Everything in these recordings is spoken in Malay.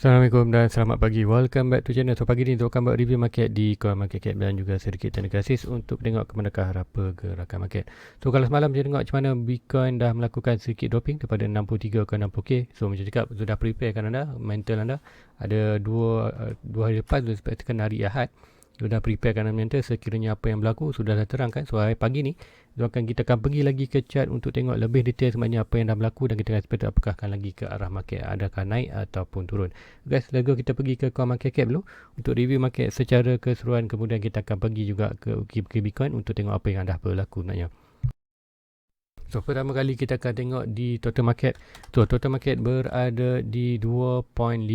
Assalamualaikum dan selamat pagi. Welcome back to channel. So pagi ni untuk akan buat review market di coin market cap dan juga sedikit analisis untuk tengok ke manakah apa gerakan market. So kalau semalam saya tengok macam mana Bitcoin dah melakukan sedikit dropping daripada 63 ke 60k. So macam cakap sudah prepare kan anda, mental anda. Ada dua hari lepas seperti hari Ahad. Sudah prepare kan mental sekiranya apa yang berlaku sudah dah terangkan. So hari pagi ni kita akan pergi lagi ke chart untuk tengok lebih detail sebenarnya apa yang dah berlaku dan kita akan expect apakah akan lagi ke arah market adakah naik ataupun turun. Guys, let's go kita pergi ke coin market cap dulu untuk review market secara keseluruhan, kemudian kita akan pergi juga ke Bitcoin untuk tengok apa yang dah berlaku sebenarnya. So pertama kali kita akan tengok di total market. So total market berada di 2.57,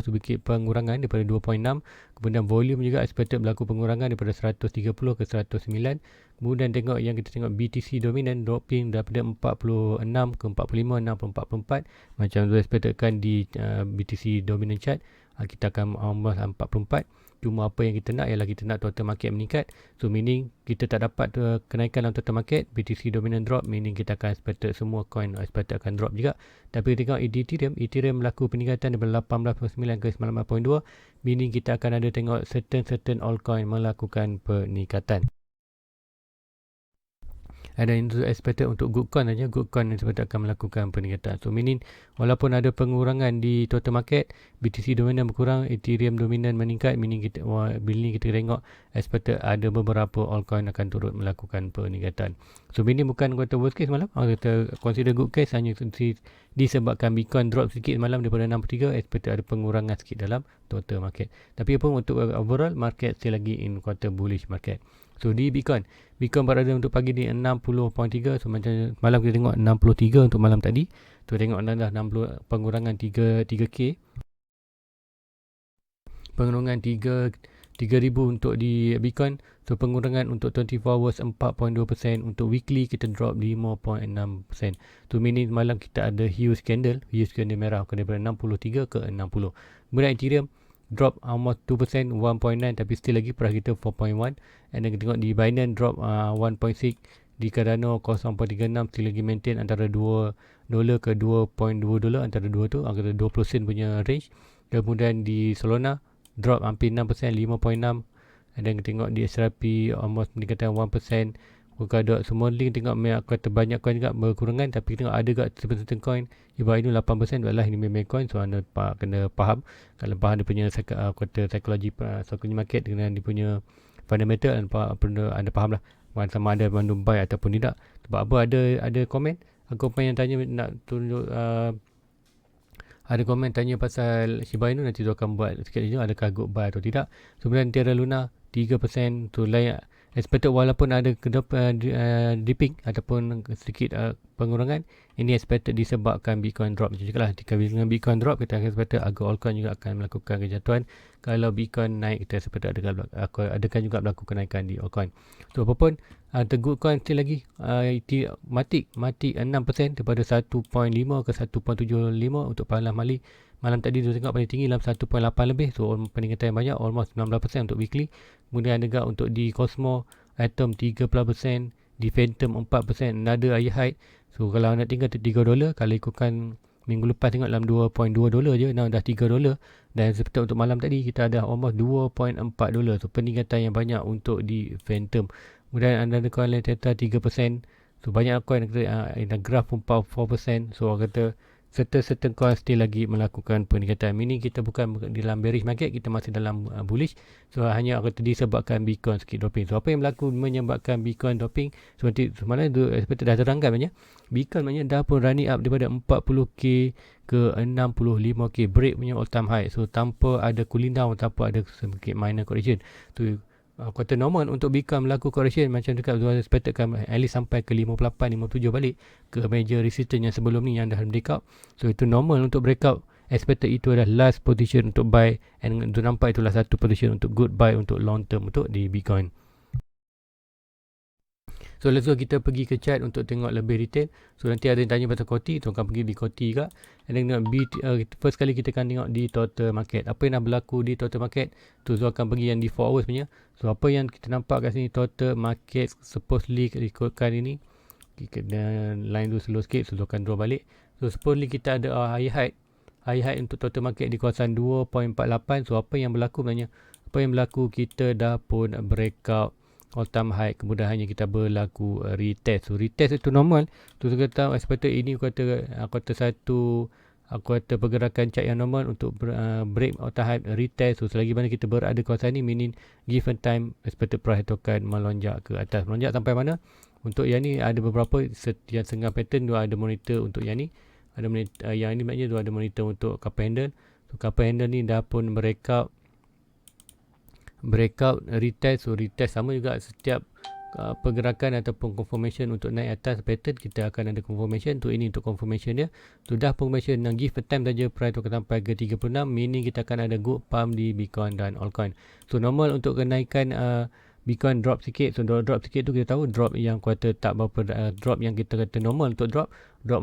sedikit pengurangan daripada 2.6. Kemudian volume juga expected berlaku pengurangan daripada 130 ke 109. Kemudian tengok yang kita tengok BTC dominant dropping daripada 46 ke 45, 6 ke 44. Macam tu expectedkan di BTC dominant chart. Kita akan almost 44. Cuma apa yang kita nak ialah kita nak total market meningkat. So meaning kita tak dapat kenaikan dalam total market, BTC dominant drop, meaning kita akan expected semua coin expected akan drop juga. Tapi tengok Ethereum berlaku peningkatan daripada 18.9 ke 19.2, meaning kita akan ada tengok certain altcoin melakukan peningkatan. Ada yang expected untuk Goodcoin saja, Goodcoin expected akan melakukan peningkatan. So meaning walaupun ada pengurangan di total market, BTC dominan berkurang, Ethereum dominan meningkat, meaning kita tengok expected ada beberapa altcoin akan turut melakukan peningkatan. So meaning bukan kata worst case malam, kita consider good case hanya disebabkan Bitcoin drop sedikit malam daripada 63, expected ada pengurangan sikit dalam total market. Tapi apa untuk overall market still lagi in quarter bullish market. So di Bitcoin berada untuk pagi ni 60.3. So macam malam kita tengok 63 untuk malam tadi. Tu tengok dah 60 pengurangan 3k. Pengurangan 3,000 untuk di Bitcoin. So pengurangan untuk 24 hours 4.2%. Untuk weekly kita drop 5.6%. So meaning malam kita ada huge candle merah daripada 63 ke 60. Kemudian Ethereum drop almost 2%, 1.9, tapi still lagi price kita 4.1. And then kita tengok di Binance drop 1.6, di Cardano 0.36, still lagi maintain antara $2 ke $2.2, antara dua tu, antara 20 sen punya range. Kemudian di Solana drop hampir 6%, 5.6. And then kita tengok di XRP almost meningkatkan 1%. Polkadot semua link tengok kata banyak coin juga berkurangan, tapi tengok ada juga certain coin ibarat ini 8%, adalah ini meme coin. So anda kena faham, kalau faham dia punya kata psikologi market dengan dia punya fundamental, anda faham lah sama ada mandum buy ataupun tidak. Sebab apa ada komen yang tanya nak tunjuk ada komen tanya pasal Shiba Inu, nanti tu akan buat sikit je adakah good buy atau tidak. Kemudian Terra Luna 3% tu layak expected, walaupun ada dipping ataupun sedikit pengurangan, ini expected disebabkan Bitcoin drop. Jadi kalau dengan Bitcoin drop, kita akan expected harga altcoin juga akan melakukan kejatuhan. Kalau Bitcoin naik, kita expected adakah juga berlaku kenaikan di altcoin. So apapun, the good coin still lagi Matic 6% daripada 1.5 ke 1.75 untuk malam tadi tu tengok paling tinggi dalam 1.8 lebih. So peningkatan yang banyak, almost 19% untuk weekly. Kemudian ada untuk di Cosmo Atom 30%, di Phantom 4%, another high. So kalau nak tinggal $3, kalau ikutkan minggu lepas tengok dalam $2.2 je, now dah $3. Dan seperti untuk malam tadi kita ada almost $2.4. So peningkatan yang banyak untuk di Phantom. Kemudian ada coin lain Theta 3%. So banyak coin ada graph pun 4%. So orang kata certain coin still lagi melakukan peningkatan. Meaning kita bukan dalam bearish market, kita masih dalam bullish. So hanya akan disebabkan Bitcoin sikit dropping. So apa yang berlaku menyebabkan Bitcoin dropping? Seperti semalam tu seperti dah terangkan banyak. Bitcoin banyak dah pun running up daripada 40k ke 65k, break punya all time high. So tanpa ada cooling down, tanpa ada sedikit minor correction. Tu kata normal untuk Bitcoin melakukan correction macam dekat tu expectedkan at least sampai ke 58, 57 balik ke major resistance yang sebelum ni yang dah breakout. So itu normal untuk breakout. Expected itu adalah last position untuk buy, and untuk nampak itulah satu position untuk good buy untuk long term untuk di Bitcoin. So let's go kita pergi ke chart untuk tengok lebih detail. So nanti ada yang tanya pasal Koti, so akan pergi di Koti juga. And then first kali kita akan tengok di total market. Apa yang dah berlaku di total market? So akan pergi yang di 4 hours punya. So apa yang kita nampak kat sini, total market supposedly ikutkan ini. Dan line tu slow sikit, so akan draw balik. So supposedly kita ada high height high high untuk total market di kawasan 2.48. So apa yang berlaku sebenarnya? Apa yang berlaku, kita dah pun breakout all time high, kemudian hanya kita berlaku retest. So retest itu normal. So kita tahu expected ini kata satu kata pergerakan chart yang normal untuk break all time high, retest. So selagi mana kita berada kawasan ni, meaning given time expected price itu akan melonjak ke atas. Melonjak sampai mana? Untuk yang ni ada beberapa yang senggang pattern, dua ada monitor untuk yang ni. Ada monitor, yang ini maknanya dua ada monitor untuk couple handle. So couple handle ni dah pun breakout retest. So retest sama juga setiap pergerakan ataupun confirmation untuk naik atas pattern, kita akan ada confirmation. Tu ini untuk confirmation dia. Sudah confirmation yang give time saja price tu akan sampai ke 36, meaning kita akan ada good pump di Bitcoin dan altcoin. So normal untuk kenaikan Bitcoin drop sikit. So drop sikit tu kita tahu drop yang kuartal tak berapa, drop yang kita kata normal untuk drop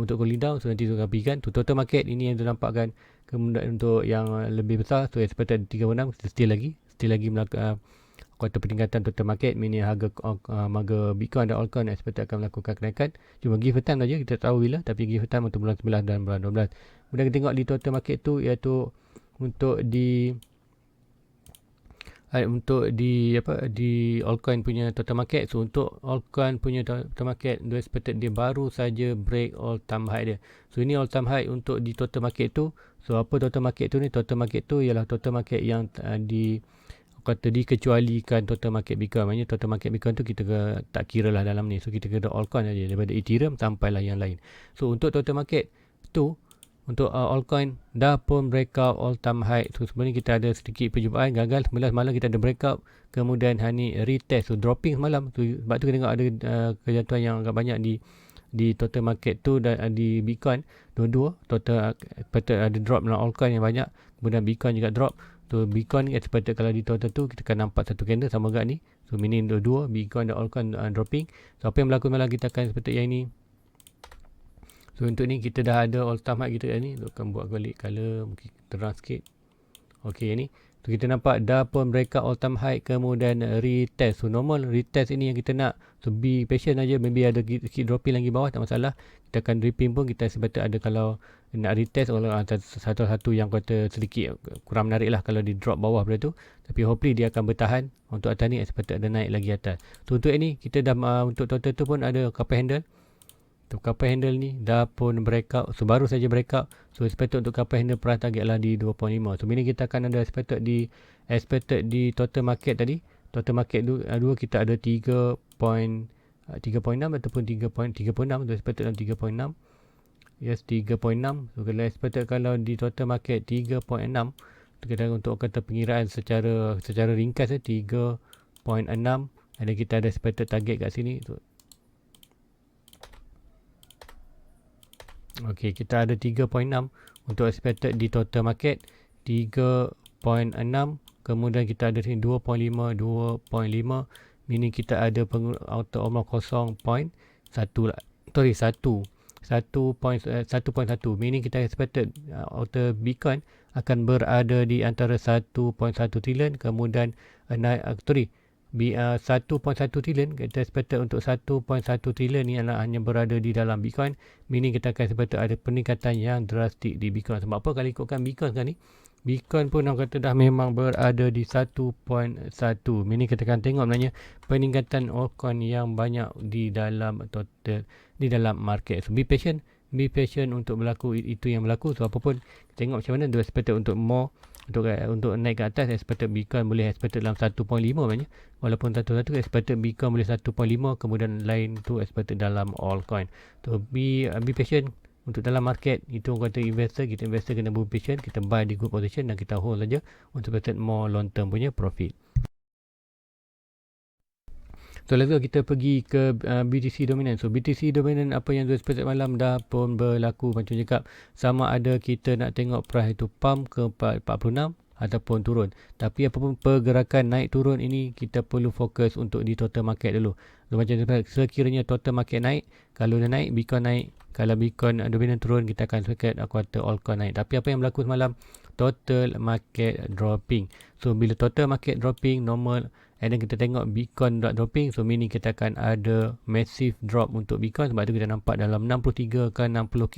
untuk cooling down. So nanti tu akan pergi kan tu total market ini yang ternampakkan. Kemudian untuk yang lebih besar, so expected 36, still lagi melakukan kuartal peningkatan total market, meaning harga Bitcoin dan altcoin expected akan melakukan kenaikan. Cuma give time saja, kita tahu bila, tapi give time untuk bulan 11 dan bulan 12. Kemudian kita tengok di total market tu, iaitu untuk di altcoin punya total market. So untuk altcoin punya total market, dia expected dia baru saja break all time high dia. So ini all time high untuk di total market tu. So apa total market tu ni? Total market tu ialah total market yang dikecualikan total market Bitcoin. Maksudnya total market Bitcoin tu kita tak kira lah dalam ni. So kita kira altcoin saja, daripada Ethereum sampailah yang lain. So untuk total market tu, untuk altcoin dah pun breakout all time high. So sebenarnya kita ada sedikit perjumpaan gagal. Semalam kita ada breakout, kemudian hari ni retest. So dropping semalam. So, sebab tu kita tengok ada kejatuhan yang agak banyak di total market tu dan di Bitcoin. Dua-dua total ada drop dalam altcoin yang banyak, kemudian Bitcoin juga drop. So Bitcoin ni expected kalau di total tu kita akan nampak satu candle sama agak ni. So meaning dua-dua Bitcoin dan altcoin dropping. So apa yang berlaku malam, kita akan seperti yang ini. So untuk ni kita dah ada all time high kita ni. Akan buat balik color, mungkin terang sikit. Okey, yang ni. So kita nampak dah pun breakout all time high, kemudian retest. So normal retest ini yang kita nak. So be patient aja, maybe ada sikit dropping lagi bawah, tak masalah. Kita akan dripping pun kita sebetulnya ada, kalau nak retest satu-satu yang kata sedikit kurang menarik lah kalau di drop bawah pada tu. Tapi hopefully dia akan bertahan. Untuk atas ni expected ada naik lagi atas. So untuk ini kita dah untuk total tu pun ada couple handle. Couple handle ni dah pun breakout. So baru saja breakout. So expected untuk couple handle price target lah di 2.5. So ini kita akan ada expected di total market tadi. Total market dua kita ada 3.6 ataupun 3.36. So expected dalam 3.6. Yes, 3.6. So kalau expected kalau di total market 3.6, kita untuk kata pengiraan secara ringkas 3.6. Ada kita ada expected target kat sini. So okey, kita ada 3.6 untuk expected di total market 3.6, kemudian kita ada sini 2.5, meaning kita ada auto omong 0.1 lah. Sorry, 1.1, meaning kita expected auto Bitcoin akan berada di antara 1.1 trilion, kemudian 1.1 trilion. Kita expected untuk 1.1 trilion ni adalah hanya berada di dalam Bitcoin, meaning kita akan expected ada peningkatan yang drastik di Bitcoin. Sebab apa? Kalau ikutkan Bitcoin sekarang ni, Bitcoin pun orang kata dah memang berada di 1.1, meaning kita akan tengok sebenarnya peningkatan altcoin yang banyak di dalam total, di dalam market. So be patient untuk berlaku itu yang berlaku. So apapun, tengok macam mana dia expected untuk more, untuk naik ke atas. Expected Bitcoin boleh expected dalam 1.5 maknanya. Walaupun satu-satu expected Bitcoin boleh 1.5, kemudian lain tu expected dalam altcoin. So be patient untuk dalam market. Itu orang kata kita investor kena be patient. Kita buy di good position dan kita hold saja untuk expected more long term punya profit. So let's go, kita pergi ke BTC dominant. So BTC dominant, apa yang expected malam dah pun berlaku. Macam cakap, sama ada kita nak tengok price itu pump ke 46 ataupun turun. Tapi apapun pergerakan naik turun ini, kita perlu fokus untuk di total market dulu. So macam sekiranya total market naik, kalau dia naik, Bitcoin naik. Kalau Bitcoin dominant turun, kita akan sekat kuartal altcoin naik. Tapi apa yang berlaku semalam, total market dropping. So bila total market dropping, normal and then kita tengok Bitcoin dropping, so meaning kita akan ada massive drop untuk Bitcoin. Sebab tu kita nampak dalam 63 ke 60k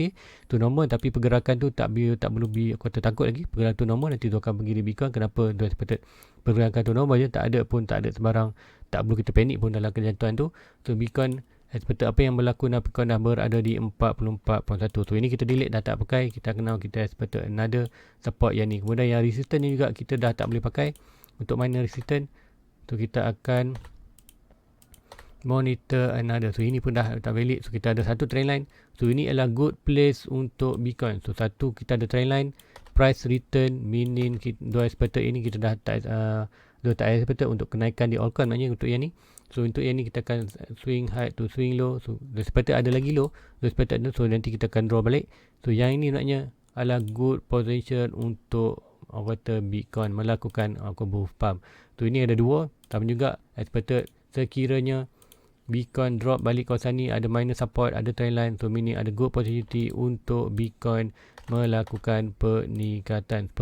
tu normal, tapi pergerakan tu tak perlu aku kata takut lagi. Pergerakan tu normal, nanti tu akan pergi di Bitcoin. Kenapa? Dia expected pergerakan tu normal je, tak ada sebarang, tak perlu kita panik pun dalam kejatuhan tu. So Bitcoin expected apa yang berlaku, Bitcoin dah berada di 44.1. So ini kita delete, dah tak pakai. Kita expected another support yang ni. Kemudian yang resistance ni juga kita dah tak boleh pakai untuk mana resistance. So kita akan monitor another. So ini pun dah tak valid. So kita ada satu trend line. So ini adalah good place untuk Bitcoin. So satu, kita ada trend line, price return, meaning dua expected ini kita dah tak expected untuk kenaikan di altcoin, maknanya untuk yang ni. So untuk yang ni kita akan swing high to swing low. So expected ada lagi low, expected ada, so nanti kita akan draw balik. So yang ini maknanya adalah good position untuk kata Bitcoin melakukan bull pump. So ini ada dua, tapi juga expected sekiranya Bitcoin drop balik kawasan ni, ada minor support, ada trend line, so meaning ada good opportunity untuk Bitcoin melakukan peningkatan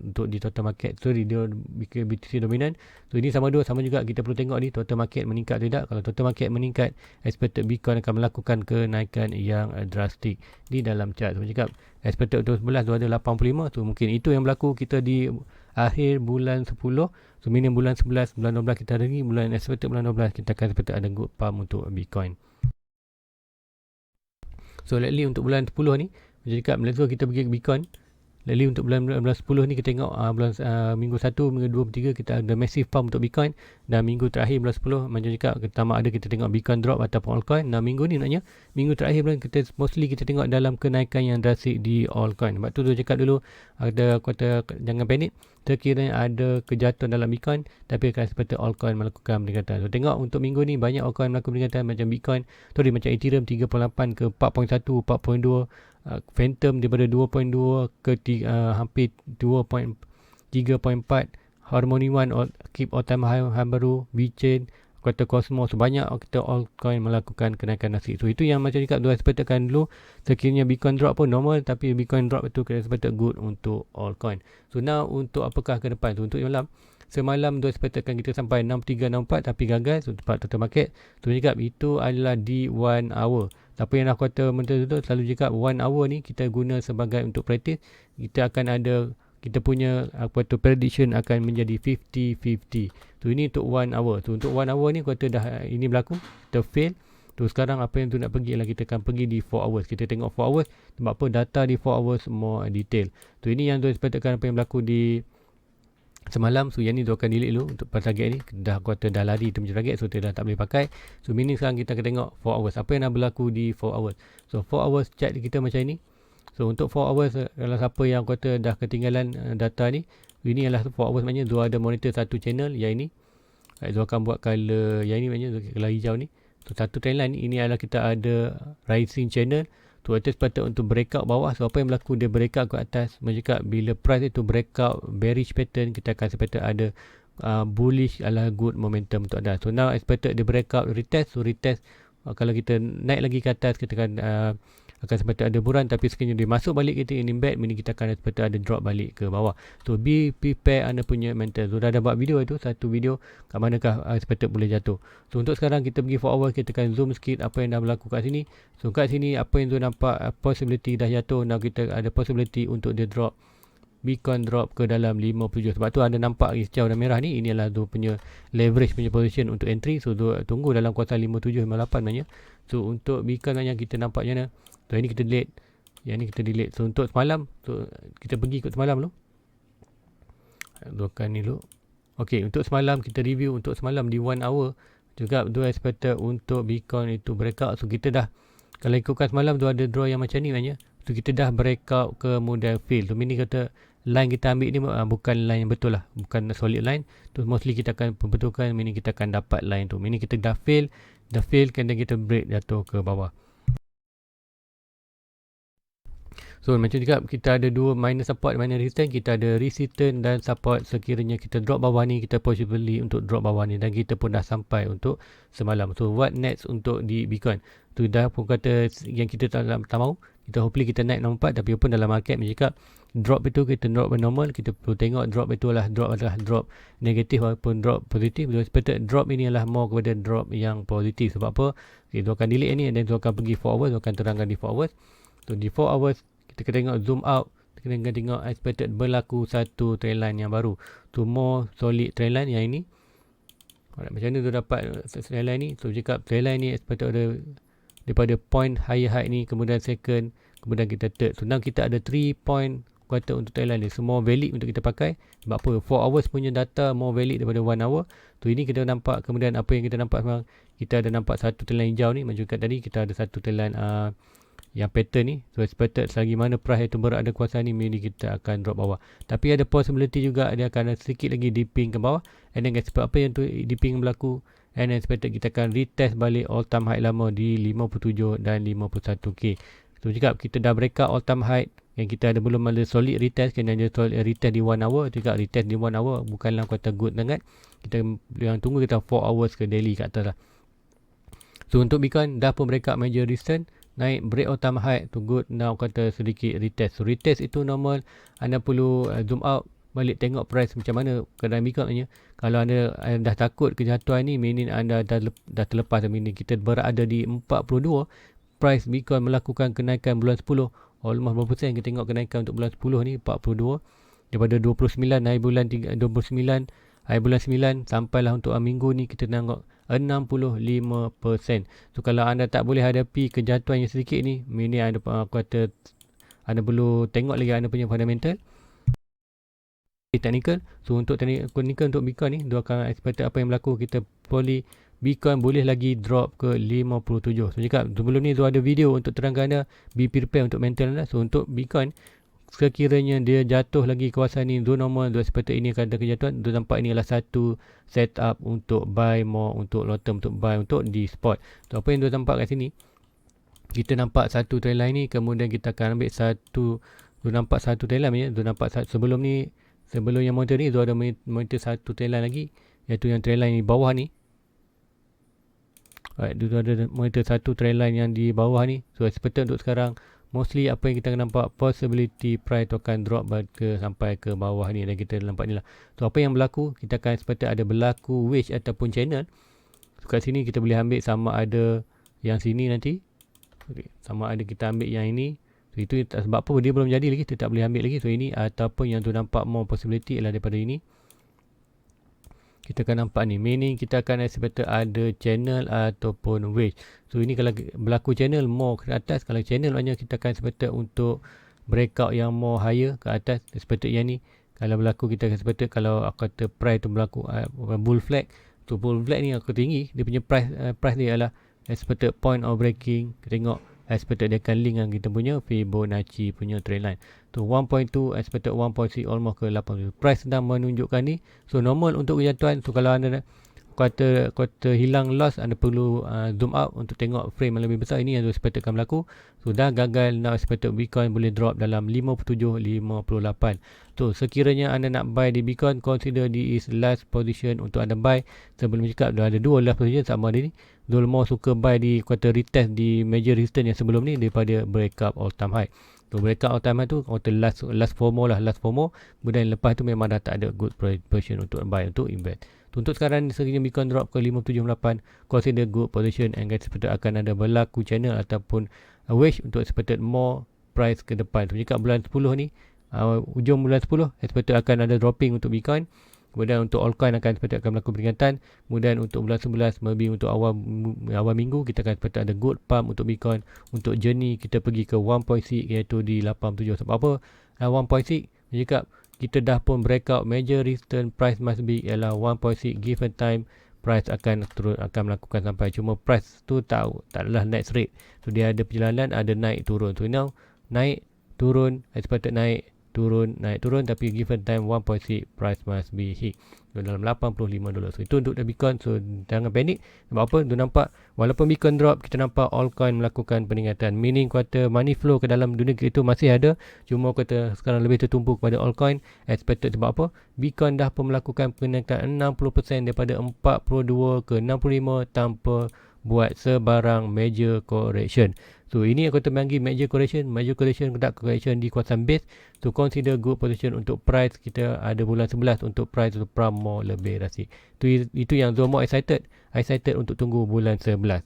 untuk di total market. So di BTC dominant. So ini sama juga, kita perlu tengok ni total market meningkat tidak. Kalau total market meningkat, expected Bitcoin akan melakukan kenaikan yang drastik di dalam chart. So cakap expected untuk 11 tu ada 85. So mungkin itu yang berlaku kita di akhir bulan 10. So meaning bulan 11, bulan 12 kita ada ni, bulan expected bulan 12 kita akan expected ada good pump untuk Bitcoin. So likely untuk bulan 10 ni, jadi kat Malaysia kita pergi ke Bitcoin. Lalu untuk bulan 10 ni kita tengok minggu 1, minggu 2, 3 kita ada massive pump untuk Bitcoin. Dan minggu terakhir bulan 10 macam cakap kita tengok Bitcoin drop ataupun altcoin. Dan minggu ni naknya minggu terakhir bulan kita tengok dalam kenaikan yang drastik di altcoin. Sebab tu cakap dulu ada kata jangan panik. Sekiranya ada kejatuhan dalam Bitcoin, tapi akan seperti altcoin melakukan peningkatan. So tengok untuk minggu ni banyak altcoin melakukan peningkatan macam Bitcoin. Macam Ethereum 3.8 ke 4.1, 4.2. Phantom daripada 2.2 ke hampir 3.4. Harmony One keep all time high baru. VeChain, kata Cosmos, banyak kita altcoin melakukan kenaikan nasi. So itu yang macam cakap, dua expectedkan dulu. Sekiranya Bitcoin drop pun normal, tapi Bitcoin drop itu kita expected good untuk altcoin. So now untuk apakah ke depan? So untuk malam, semalam dua expectedkan kita sampai 6364 tapi gagal. So tempat total market. So cakap itu adalah di 1 hour. Tapi yang aku kata menteri tu selalu cakap 1 hour ni kita guna sebagai untuk practice. Kita akan ada, kita punya prediction akan menjadi 50-50. So ini untuk 1 hour. So untuk 1 hour ni kata dah ini berlaku, kita fail. So sekarang apa yang tu nak pergi lah, kita akan pergi di 4 hours. Kita tengok 4 hours, sebab apa data di 4 hours more detail. So ini yang tu expectedkan apa yang berlaku di semalam. So yang ni tu akan delete dulu untuk target ni. Dah kata dah lari tu macam target, so dia dah tak boleh pakai. So meaning sekarang kita akan tengok 4 hours. Apa yang nak berlaku di 4 hours. So 4 hours chart kita macam ni. So untuk 4 hours, kalau siapa yang kata dah ketinggalan data ni, ini adalah 4 hours, maknanya Zul ada monitor satu channel yang ini. Zul akan buat color yang ini, maknanya color hijau ni. So satu trend line ini adalah kita ada rising channel. So itu sepatutnya untuk breakout bawah. So apa yang berlaku, dia breakout ke atas. Macam bila price itu breakout bearish pattern, kita akan sepatutnya ada bullish adalah good momentum untuk ada. So now expected dia breakout retest. So retest, kalau kita naik lagi ke atas, kita akan sepatutnya ada buran. Tapi sekiranya dia masuk balik kita in bad, meaning kita akan sepatutnya ada drop balik ke bawah. So be prepare anda punya mental. So dah ada buat video itu, satu video kat manakah sepatutnya boleh jatuh. So untuk sekarang kita pergi for hour, kita akan zoom sikit apa yang dah berlaku kat sini. So kat sini apa yang tu nampak possibility dah jatuh. Now kita ada possibility untuk dia drop, Bitcoin drop ke dalam 57. Sebab tu anda nampak hijau dan merah ni, ini adalah tu punya leverage punya position untuk entry. So tu tunggu dalam kawasan 57, 58 maknanya. So untuk Bitcoin yang kita nampak macam mana. So ini kita delete, yang ni kita delete. So untuk semalam, so kita pergi ikut semalam dulu. Luakan ni dulu. Okay, untuk semalam kita review. Untuk semalam di 1 hour juga dua expected untuk Bitcoin itu breakout. So kita dah, kalau ikutkan semalam tu ada draw yang macam ni maknanya. So kita dah breakout ke model fail. So meaning kata line kita ambil ni bukan line yang betul lah, bukan solid line. So mostly kita akan perbetulkan, meaning kita akan dapat line tu. Meaning kita dah fail kan, dan kita break jatuh ke bawah. So macam juga kita ada dua minor support, minor resistance. Kita ada resistance dan support. Sekiranya kita drop bawah ni, kita possibly untuk drop bawah ni, dan kita pun dah sampai untuk semalam. So what next untuk di Bitcoin? Tu dah pun kata yang kita tak mahu. Kita hopefully kita naik nombor 4, tapi pun dalam market macam drop itu kita drop normal, kita perlu tengok drop itu adalah drop negatif ataupun drop positif. So expected drop ini adalah more kepada drop yang positif. Sebab apa? Dia akan delete ni, dan dia akan pergi 4 hours, dia akan terangkan di 4 hours. So di 4 hours kita kena tengok zoom out, kita kena tengok expected berlaku satu trend line yang baru. Tu more solid trend line yang ini. Alright, macam mana tu dapat trend line ni? So cakap trend line ni expected ada daripada point higher high ni, kemudian second, kemudian kita third. So now kita ada 3 point kuartal untuk trend line ni. Semua valid untuk kita pakai. Sebab apa? 4 hours punya data more valid daripada 1 hour. So ini kita nampak, kemudian apa yang kita nampak sekarang, kita ada nampak satu trend line hijau ni. Macam kat tadi kita ada satu trend line yang pattern ni. So expected selagi mana price itu berada kuasa ni, maybe kita akan drop bawah. Tapi ada possibility juga dia akan ada sedikit lagi dipping ke bawah, and then expect apa yang tu dipping berlaku, and then expected kita akan retest balik all time high lama di 57 dan 51k. So cakap kita dah break out all time high yang kita ada, belum ada solid retest, kena ada solid retest di 1 hour. Cakap retest di 1 hour bukanlah kata good sangat. Kita yang tunggu kita 4 hours ke daily kat atas lah. So untuk Bitcoin dah pun break out major resistance, naik break all time high tu good. Now kata sedikit retest. So retest itu normal. Anda perlu zoom out balik tengok price macam mana keadaan Bitcoin nya. Kalau anda dah takut kejatuhan ni, meaning anda dah terlepas, meaning kita berada di 42, price Bitcoin melakukan kenaikan bulan 10 almost berapa persen. Kita tengok kenaikan untuk bulan 10 ni 42 daripada 29 hari bulan 3, 29 hari bulan 9 sampailah untuk minggu ni kita tengok 65%. So kalau anda tak boleh hadapi kejatuhan yang sedikit ni, meaning anda kata anda perlu tengok lagi anda punya fundamental technical. So untuk technical untuk Bitcoin ni, dia akan expect apa yang berlaku. Kita Bitcoin boleh lagi drop ke 57. So cakap sebelum ni tu ada video untuk terangkan anda, be prepare untuk mental anda. So untuk Bitcoin, sekiranya dia jatuh lagi kawasan ni, zone normal, dia expect ini akan ada kejatuhan. Dia nampak ini adalah satu setup untuk buy more, untuk long term, untuk buy untuk di spot. So apa yang dia nampak kat sini, kita nampak satu trend line ni, kemudian kita akan ambil satu, dia nampak satu trend line, dia nampak sebelum ni, sebelum yang monitor ni, dia ada monitor satu trend line lagi, iaitu yang trend line di bawah ni. Alright, dia ada monitor satu trend line yang di bawah ni. So expected untuk sekarang, mostly apa yang kita akan nampak, possibility price tu akan drop ke sampai ke bawah ni, dan kita nampak ni lah. So apa yang berlaku, kita akan expected ada berlaku wedge ataupun channel. So kat sini kita boleh ambil sama ada yang sini nanti, sama ada kita ambil yang ini. So itu sebab apa dia belum jadi lagi, kita tak boleh ambil lagi. So ini ataupun yang tu nampak more possibility ialah daripada ini. Kita akan nampak ni, meaning kita akan expect ada channel ataupun wedge. So ini kalau berlaku channel more ke atas, kalau channel maknanya kita akan expect untuk breakout yang more higher ke atas, expect yang ni. Kalau berlaku kita akan expect kalau aku kata price tu berlaku bull flag. So bull flag ni aku tinggi, dia punya price dia adalah expected point of breaking. Kita tengok expected dia akan link dengan kita punya Fibonacci punya trend line. So 1.2 expected 1.6 almost ke 8. Price sedang menunjukkan ni. So normal untuk kejatuhan. So kalau anda kata hilang loss, anda perlu zoom out untuk tengok frame yang lebih besar. Ini yang expected akan berlaku. So dah gagal, now expected Bitcoin boleh drop dalam 57-58. So sekiranya anda nak buy di Bitcoin, consider this is last position untuk anda buy. Sebelum cakap dah ada dua last position sama ada ni. Dulu more suka buy di quarter retest di major resistance yang sebelum ni daripada breakup all time high. So breakup all time high tu quarter last FOMO lah, last FOMO. Kemudian lepas tu memang dah tak ada good position untuk buy, untuk invest. Untuk sekarang sekiranya Bitcoin drop ke 578, consider good position and guys, seperti akan ada berlaku channel ataupun wedge untuk expected more price ke depan. So jika bulan 10 ni, ujung bulan 10 expected akan ada dropping untuk Bitcoin. Kemudian untuk altcoin akan expected akan berlaku peringatan. Kemudian untuk bulan 11, maybe untuk awal minggu kita akan expected ada good pump untuk Bitcoin. Untuk journey kita pergi ke 1.6 iaitu di 87. Sebab apa? 1.6 jika kita dah pun breakout major resistance, price must be ialah 1.6 given time, price akan melakukan sampai. Cuma price tu tak adalah next rate. So dia ada perjalanan, ada naik turun. So now naik turun, expected naik turun, naik turun, tapi given time 1.6 price must be hit. So dalam $85. So itu untuk Bitcoin. So jangan panik. Sebab apa? Tu nampak walaupun Bitcoin drop, kita nampak all coin melakukan peningkatan. Meaning kata money flow ke dalam dunia itu masih ada. Cuma kata sekarang lebih tertumpu kepada all coin. Expected sebab apa? Bitcoin dah pun melakukan peningkatan 60% daripada 42 ke 65 tanpa buat sebarang major correction. So ini aku kata bagi major correction tak correction di kawasan base. So consider good position untuk price kita ada bulan 11 untuk price to pram more lebih rasik. Itu yang Zomo excited untuk tunggu bulan 11.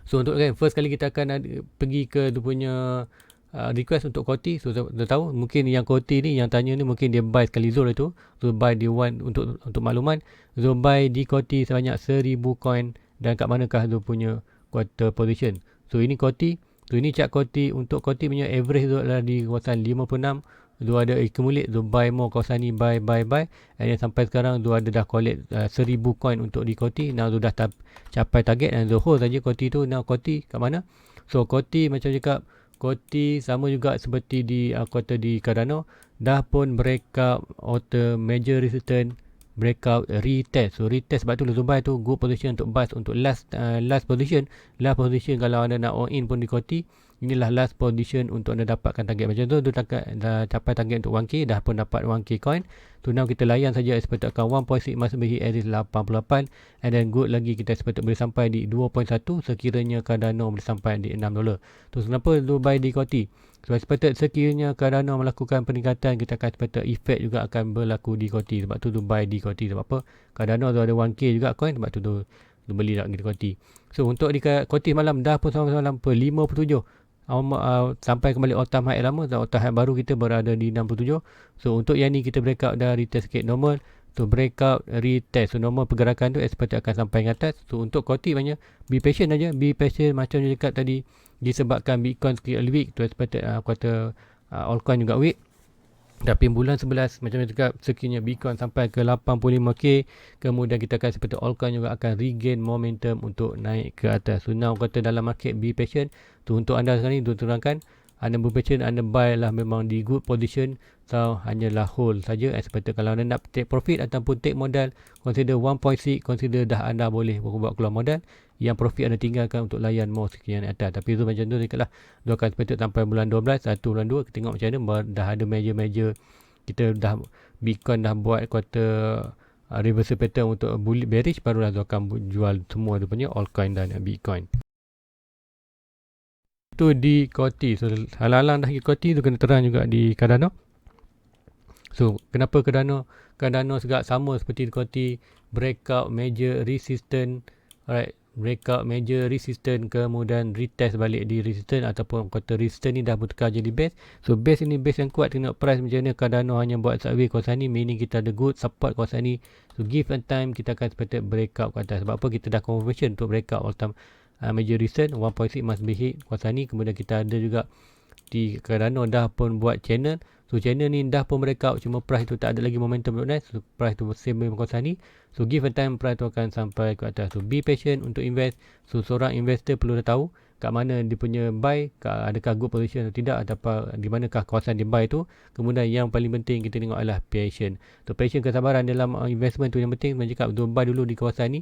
So untuk first kali kita akan pergi ke dia punya request untuk Koti. So dah tahu mungkin yang Koti ni yang tanya ni mungkin dia buy sekali Zul itu. So buy dia want untuk makluman. So buy di Koti sebanyak 1000 coin dan kat manakah dia punya quarter position. So ini Koti. So ini chart Koti. Untuk Koti punya average tu adalah di kawasan 56. Tu ada accumulate. Tu buy more kawasan ni. Buy. And then sampai sekarang tu ada dah collect 1000 coin untuk di Koti. Now tu dah capai target. Dan the whole saja Koti tu. Now Koti kat mana? So Koti macam cakap. Koti sama juga seperti di kuartal di Cardano. Dah pun breakout outer major resistance. Breakout retest. So retest sebab tu lu buy tu good position untuk bust untuk last position. Last position kalau anda nak all in pun di Koti, inilah last position untuk anda dapatkan target macam tu. Tu dah capai target untuk 1k, dah pun dapat 1k coin. Tu now kita layan saja expected akan 1.6 masih bagi at least 88 and then good lagi kita expected boleh sampai di 2.1 sekiranya Cardano boleh sampai di $6. Tu kenapa lu buy di Koti? So expected sekiranya Cardano melakukan peningkatan, kita akan expected effect juga akan berlaku di Koti. Sebab tu buy di Koti. Sebab apa? Cardano tu ada 1k juga coin. Sebab tu beli lagi di Koti. So untuk di Koti malam dah pun sama malam per 57. Sampai kembali all time high lama. Dan all time high baru kita berada di 67. So untuk yang ni kita breakout dah retest sikit normal. So breakout retest. So normal pergerakan tu expected akan sampai ke atas. So untuk Koti banyak be patient aja. Be patient macam dia cakap tadi. Disebabkan Bitcoin sikit weak. Tu expected kata altcoin juga weak. Tapi bulan 11 macam saya cakap sekiranya Bitcoin sampai ke 85k, kemudian kita akan seperti altcoin juga akan regain momentum untuk naik ke atas. So now kata dalam market be patient. Tu untuk anda sekarang ni tu terangkan anda be patient, anda buy lah memang di good position. So hanyalah hold saja. Expected kalau anda nak take profit ataupun take modal, consider 1.6, consider dah anda boleh buat keluar modal. Yang profit anda tinggalkan untuk layan more sekian atas. Tapi tu macam tu dekat lah. Dia akan expected sampai bulan 12, 1 bulan 2. Kita tengok macam mana. Dah ada major. Kita dah Bitcoin dah buat quarter reversal pattern untuk bullish bearish. Barulah dia akan jual semua dia punya altcoin dan Bitcoin. Itu di Koti. So halang-halang dah di Koti tu kena terang juga di Cardano. So kenapa Cardano? Cardano juga sama seperti di Koti. Breakout major resistance. Alright. Breakout major resistance, kemudian retest balik di resistance ataupun kata resistance ni dah bertukar jadi base. So base ini base yang kuat, tengok price macam mana. Cardano hanya buat sideways kawasan ni, meaning kita ada good support kawasan ni. So give and time kita akan expected breakout ke atas. Sebab apa? Kita dah confirmation untuk breakout all time major resistance 1.6 must be hit kawasan ni. Kemudian kita ada juga di Cardano dah pun buat channel. So channel ni dah pun breakout, cuma price tu tak ada lagi momentum untuk naik. So price tu same kawasan ni. So give a time price tu akan sampai ke atas. So be patient untuk invest. So seorang investor perlu dah tahu kat mana dia punya buy, adakah good position atau tidak, ataupun di manakah kawasan dia buy tu. Kemudian yang paling penting kita tengok adalah patient. So patient, kesabaran dalam investment tu yang penting. Macam cakap tu buy dulu di kawasan ni.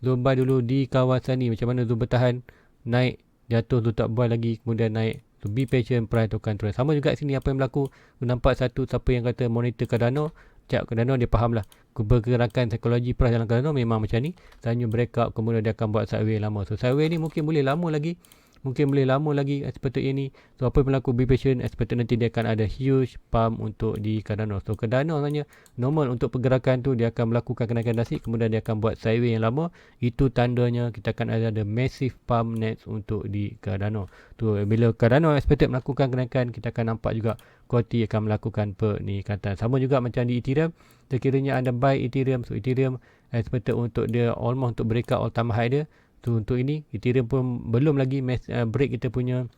So buy dulu di kawasan ni. Macam mana tu bertahan, naik, jatuh tu tak buy lagi, kemudian naik. So be patient, price tu akan turun. Sama juga sini apa yang berlaku. Nampak satu siapa yang kata monitor Cardano, cak Cardano dia faham lah. Pergerakan psikologi price dalam Cardano memang macam ni. Tanya breakout, kemudian dia akan buat sideways lama. So sideways ni mungkin boleh lama lagi. Seperti ini. So apa yang berlaku, be patient. Expected nanti dia akan ada huge pump untuk di Cardano. So Cardano sebenarnya normal untuk pergerakan tu dia akan melakukan kenaikan drastik, kemudian dia akan buat sideways yang lama. Itu tandanya kita akan ada massive pump next untuk di Cardano. Tu bila Cardano expected melakukan kenaikan, kita akan nampak juga Koti akan melakukan peningkatan. Sama juga macam di Ethereum. Sekiranya anda buy Ethereum, so Ethereum expected untuk dia almost untuk breakout all time high dia. Tu untuk ini Ethereum pun belum lagi break kita punya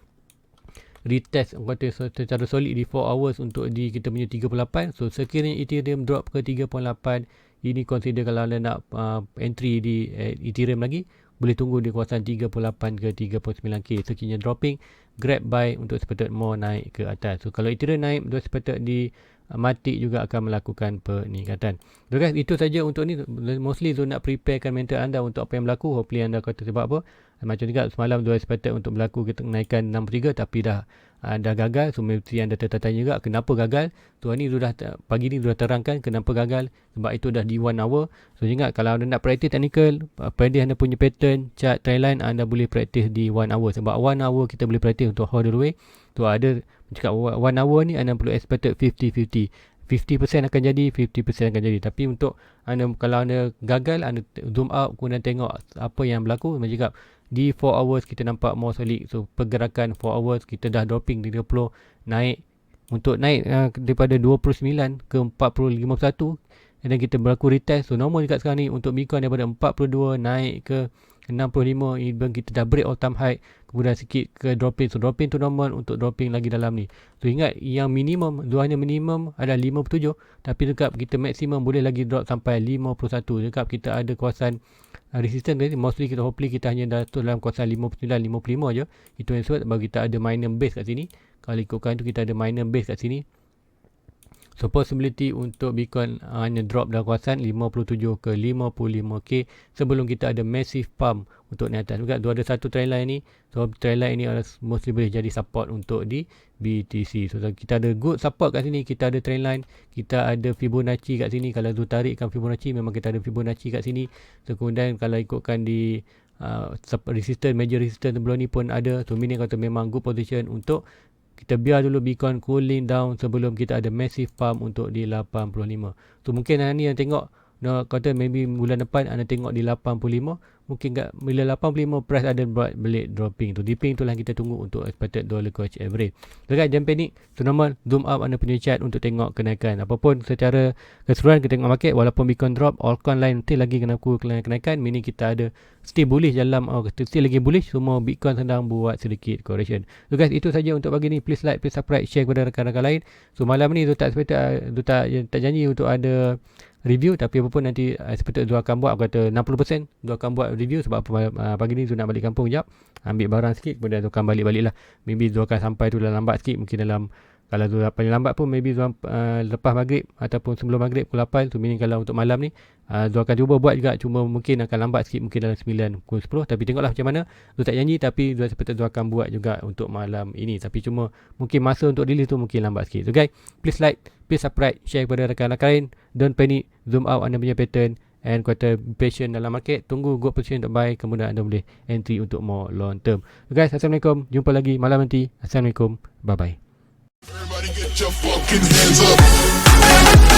retest kata secara solid di 4 hours untuk di kita punya 38. So sekiranya Ethereum drop ke 38, ini consider kalau anda nak entry di Ethereum lagi, boleh tunggu di kawasan 38 ke 39k. Sekiranya dropping, grab buy untuk sepatut more naik ke atas. So kalau Ethereum naik, untuk sepatut di mati juga akan melakukan peningkatan. So guys, itu saja untuk ni. Mostly Zul nak preparekan mental anda untuk apa yang berlaku. Hopefully anda kata sebab apa. Macam juga semalam Zul sepatut untuk berlaku kenaikan 63 tapi dah gagal. So mesti anda tertanya juga kenapa gagal. So ni pagi ni sudah terangkan kenapa gagal, sebab itu dah di 1 hour. So ingat, kalau anda nak praktis technical, practice anda punya pattern, chart, trendline, anda boleh praktis di 1 hour. Sebab 1 hour kita boleh praktis untuk all the way. So ada cakap 1 hour ni anda perlu expected 50-50. 50% akan jadi, 50% akan jadi. Tapi untuk anda, kalau anda gagal, anda zoom out kemudian tengok apa yang berlaku. Macam cakap, di 4 hours kita nampak more solid. So pergerakan 4 hours kita dah dropping 30, naik. Untuk naik daripada 29 ke 40.51, dan kita berlaku retest. So normal dekat sekarang ni untuk Bitcoin daripada 42 naik ke 65, even kita dah break all time high, kemudian sikit ke dropping. So dropping tu normal untuk dropping lagi dalam ni. So ingat, yang minimum, hanya minimum ada 57, tapi dekat kita maksimum boleh lagi drop sampai 51. Dekat kita ada kawasan resistance ni, mostly kita hopefully kita hanya dalam kawasan 59-55 je. Itu yang sebab bagi kita ada minor base kat sini. Kalau ikutkan tu kita ada minor base kat sini. So possibility untuk Bitcoin hanya drop dalam kawasan 57 ke 55k sebelum kita ada massive pump untuk naik atas. Juga ada satu trendline ni. So trendline ni mostly boleh jadi support untuk di BTC. So kita ada good support kat sini, kita ada trendline, kita ada Fibonacci kat sini. Kalau tu tarikkan Fibonacci, memang kita ada Fibonacci kat sini. So kemudian kalau ikutkan di resistance, major resistance sebelum ni pun ada. So meaning kata memang good position untuk kita biar dulu Bitcoin cooling down sebelum kita ada massive pump untuk di 85. So mungkin ni yang tengok, kata maybe bulan depan anda tengok di 85. Mungkin bila 85 price ada balik dropping tu. Dipping tu lah kita tunggu untuk expected dollar cost average. So guys, jangan panik. So normal, zoom up anda punya chart untuk tengok kenaikan. Apapun secara keseluruhan kita tengok market, walaupun Bitcoin drop, altcoin lain still lagi kena kenaikan. Meaning kita ada still bullish dalam, still lagi bullish. Semua Bitcoin sedang buat sedikit correction. So guys, itu saja untuk pagi ni. Please like, please subscribe, share kepada rakan-rakan lain. So malam ni tu tak janji untuk ada review, tapi apa pun nanti seperti Zul akan buat. Aku kata 60% Zul akan buat review sebab pagi ni Zul nak balik kampung sekejap, ambil barang sikit, kemudian Zul akan balik lah. Maybe Zul akan sampai tu lambat sikit, mungkin dalam, kalau Zul paling lambat pun maybe Zul lepas maghrib ataupun sebelum maghrib pukul 8. So meaning kalau untuk malam ni Zul akan cuba buat juga, cuma mungkin akan lambat sikit, mungkin dalam 9 pukul 10. Tapi tengoklah macam mana. Zul tak janji, tapi Zul seperti Zul akan buat juga untuk malam ini. Tapi cuma mungkin masa untuk release tu mungkin lambat sikit. So guys, please like, please subscribe, share kepada rakan-rakan lain. Don't panic, zoom out anda punya pattern, and kata patient dalam market. Tunggu good position untuk buy, kemudian anda boleh entry untuk more long term. So guys, Assalamualaikum. Jumpa lagi malam nanti. Assalamualaikum. Bye bye. Everybody get your fucking hands up.